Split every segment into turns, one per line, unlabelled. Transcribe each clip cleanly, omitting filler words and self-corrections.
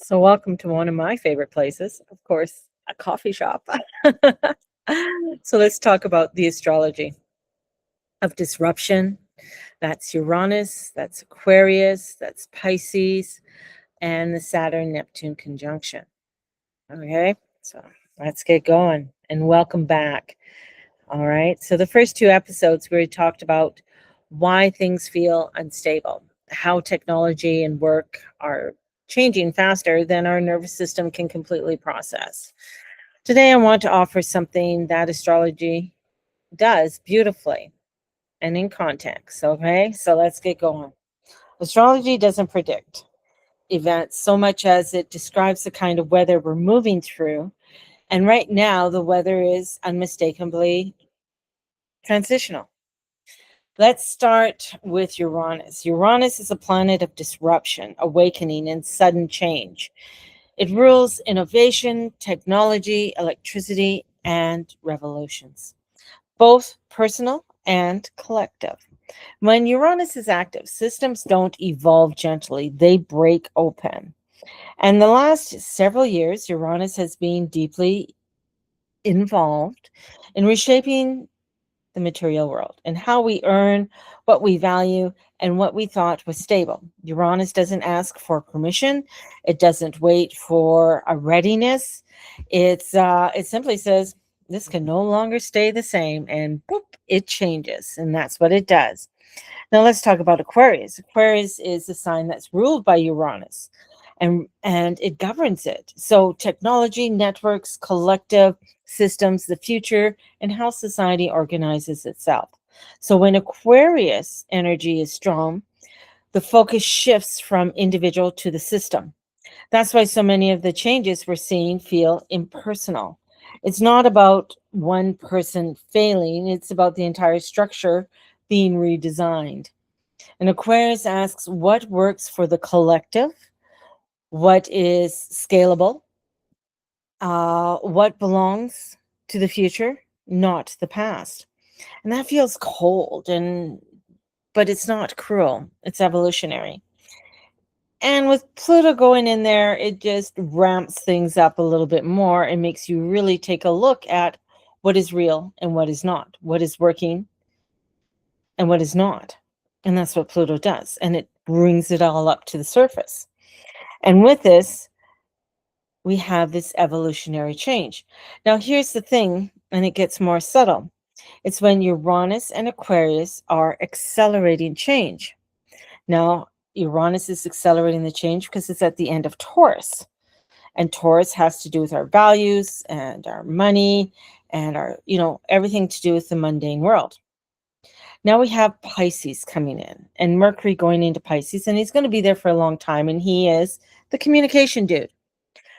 So, welcome to one of my favorite places, of course, a coffee shop. So, let's talk about the astrology of disruption. That's Uranus, that's Aquarius, that's Pisces, and the Saturn Neptune conjunction. Okay, so let's get going and welcome back. All right, so the first two episodes we talked about why things feel unstable, how technology and work are changing faster than our nervous system can completely process. Today, I want to offer something that astrology does beautifully and in context. Okay, so let's get going. Astrology doesn't predict events so much as it describes the kind of weather we're moving through. And right now, the weather is unmistakably transitional. Let's start with Uranus. Uranus is a planet of disruption, awakening, and sudden change. It rules innovation, technology, electricity, and revolutions, both personal and collective. When Uranus is active, systems don't evolve gently, they break open. And the last several years, Uranus has been deeply involved in reshaping the material world and how we earn, what we value, and what we thought was stable. Uranus doesn't ask for permission. It doesn't wait for a readiness. It simply says this can no longer stay the same, and boop, it changes, and that's what it does. Now let's talk about Aquarius. Aquarius is a sign that's ruled by Uranus, and it governs it. So technology, networks, collective systems, the future, and how society organizes itself. So when Aquarius energy is strong, the focus shifts from individual to the system. That's why so many of the changes we're seeing feel impersonal. It's not about one person failing, it's about the entire structure being redesigned. And Aquarius asks what works for the collective, what is scalable, what belongs to the future, not the past. And that feels cold, but it's not cruel. It's evolutionary. And with Pluto going in there, it just ramps things up a little bit more and makes you really take a look at what is real and what is not, what is working and what is not. And that's what Pluto does. And it brings it all up to the surface. And with this, we have this evolutionary change. Now, here's the thing, and it gets more subtle. It's when Uranus and Aquarius are accelerating change. Now, Uranus is accelerating the change because it's at the end of Taurus. And Taurus has to do with our values and our money and our, everything to do with the mundane world. Now we have Pisces coming in and Mercury going into Pisces, and he's going to be there for a long time. And he is the communication dude.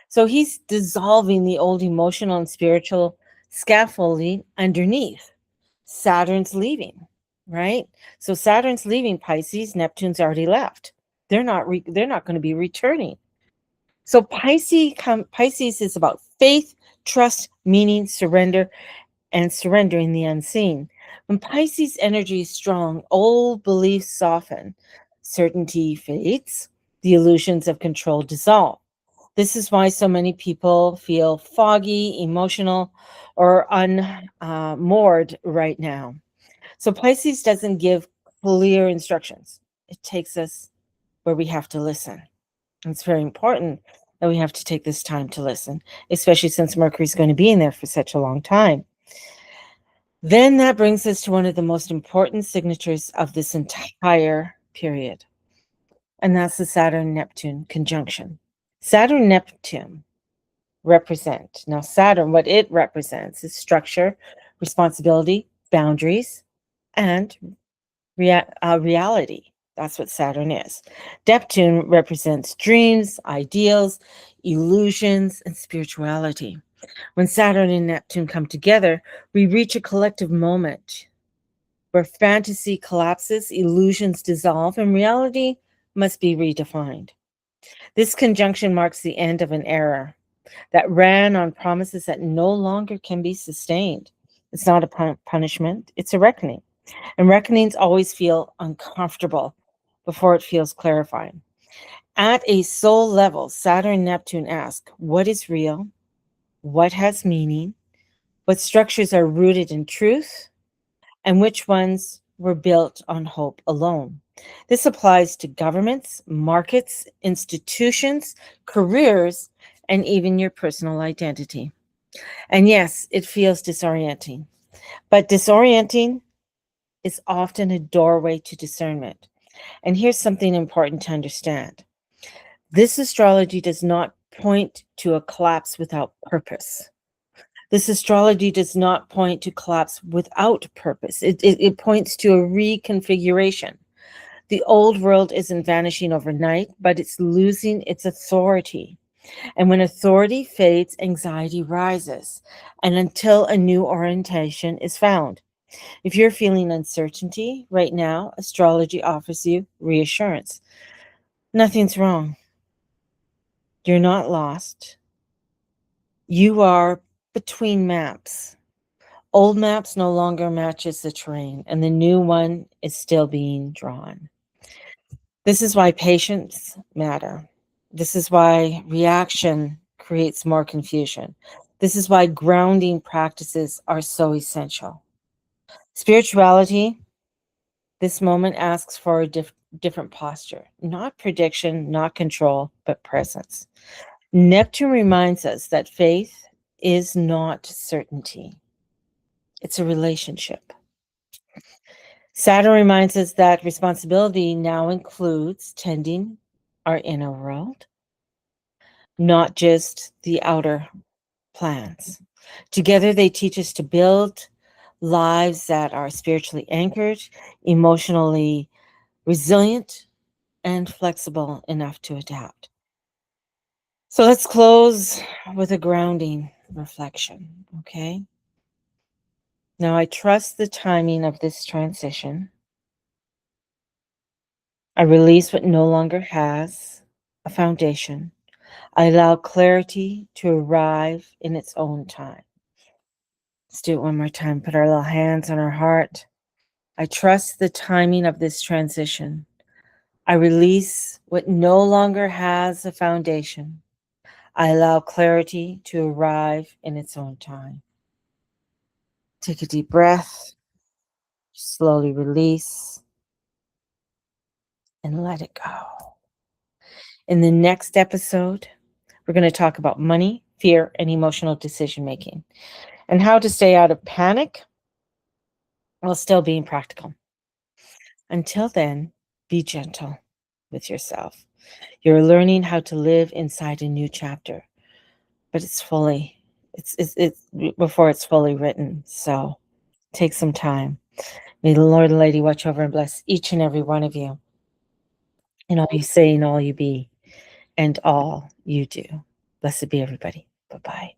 So he's dissolving the old emotional and spiritual scaffolding underneath. Saturn's leaving, right? So Saturn's leaving Pisces, Neptune's already left. They're not going to be returning. So Pisces is about faith, trust, meaning, surrender, and surrendering the unseen. When Pisces energy is strong, old beliefs soften, certainty fades, the illusions of control dissolve. This is why so many people feel foggy, emotional, or unmoored right now. So Pisces doesn't give clear instructions. It takes us where we have to listen. And it's very important that we have to take this time to listen, especially since Mercury is going to be in there for such a long time. Then that brings us to one of the most important signatures of this entire period, and that's the Saturn-Neptune conjunction. Saturn-Neptune represent. Now, Saturn, what it represents is structure, responsibility, boundaries, and reality. That's what Saturn is. Neptune represents dreams, ideals, illusions, and spirituality. When Saturn and Neptune come together, we reach a collective moment where fantasy collapses, illusions dissolve, and reality must be redefined. This conjunction marks the end of an era that ran on promises that no longer can be sustained. It's not a punishment, it's a reckoning. And reckonings always feel uncomfortable before it feels clarifying. At a soul level, Saturn and Neptune ask, what is real? What has meaning? What structures are rooted in truth? And which ones were built on hope alone? This applies to governments, markets, institutions, careers, and even your personal identity. And yes, it feels disorienting, but disorienting is often a doorway to discernment. And here's something important to understand. This astrology does not point to a collapse without purpose. This astrology does not point to collapse without purpose. It points to a reconfiguration. The old world isn't vanishing overnight, but it's losing its authority. And when authority fades, anxiety rises. And until a new orientation is found. If you're feeling uncertainty right now, astrology offers you reassurance. Nothing's wrong. You're not lost. You are between maps. Old maps no longer matches the terrain, and the new one is still being drawn. This is why patience matter. This is why reaction creates more confusion. This is why grounding practices are so essential. Spirituality, this moment asks for a different posture, not prediction, not control, but presence. Neptune reminds us that faith is not certainty. It's a relationship. Saturn reminds us that responsibility now includes tending our inner world, not just the outer plans. Together, they teach us to build lives that are spiritually anchored, emotionally resilient, and flexible enough to adapt. So let's close with a grounding reflection, okay? Now, I trust the timing of this transition. I release what no longer has a foundation. I allow clarity to arrive in its own time. Let's do it one more time. Put our little hands on our heart. I trust the timing of this transition. I release what no longer has a foundation. I allow clarity to arrive in its own time. Take a deep breath, slowly release, and let it go. In the next episode, we're going to talk about money, fear, and emotional decision making, and how to stay out of panic while still being practical. Until then, be gentle with yourself. You're learning how to live inside a new chapter, but it's before it's fully written. So take some time. May the Lord and Lady watch over and bless each and every one of you. And all you say and all you be and all you do. Blessed be everybody. Bye-bye.